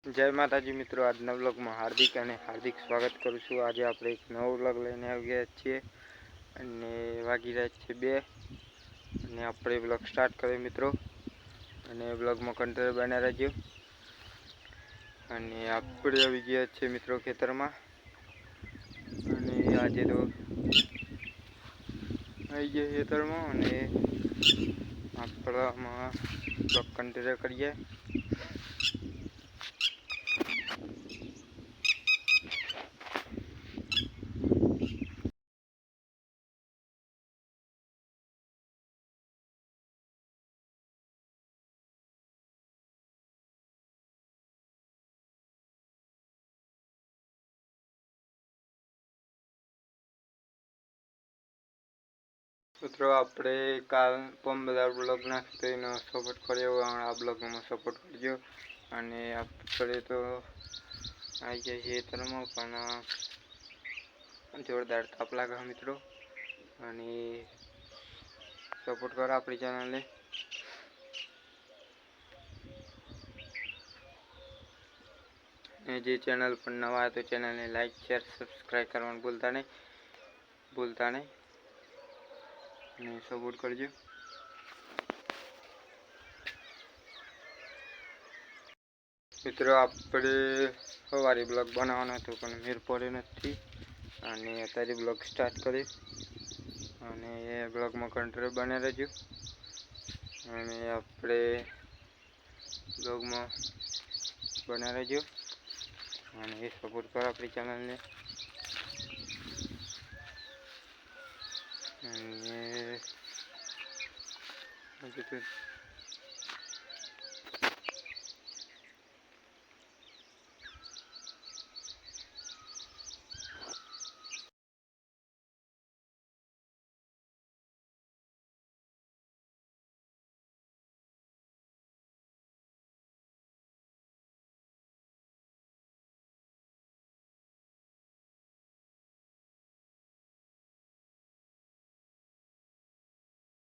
જય માતાજી મિત્રો, આજના વ્લોગમાં હાર્દિક સ્વાગત કરું છું। આજે આપણે એક નવો વ્લોગ લઈને આવી ગયા છીએ અને વાગી રહ્યા છે 2 અને આપણે વ્લોગ સ્ટાર્ટ કરીએ મિત્રો। અને વ્લોગમાં કન્ટિન્યુ બન્યા રહેજો। અને આપણે આવી ગયા છે મિત્રો ખેતરમાં અને આજે તો આવી ગયા ખેતરમાં અને આપણામાં વ્લોગ કન્ટિન્યુ કરીએ। મિત્રો આપણે કાલ બધા બ્લોગ નાખી તો એનો સપોર્ટ કર્યો, આ બ્લોગમાં સપોર્ટ કરજો। અને આપણે તો આવી જાય છે ખેતરમાં પણ જોરદાર તાપ લાગે મિત્રો। અને સપોર્ટ કરો આપણી ચેનલને। જે ચેનલ પર નવા હોય તો ચેનલને લાઈક શેર સબસ્ક્રાઈબ કરવાનું ભૂલતા નહીં અને સપોર્ટ કરજો। મિત્રો આપણે સવારે બ્લોગ બનાવવાનો હતો પણ મેર પડ્યો નથી અને અત્યારે બ્લોગ સ્ટાર્ટ કરી અને એ બ્લોગમાં કન્ટિન્યુ બને રહેજો। અને આપણે બ્લોગમાં બને રહેજો અને એ સપોર્ટ કરો આપણી ચેનલને। અને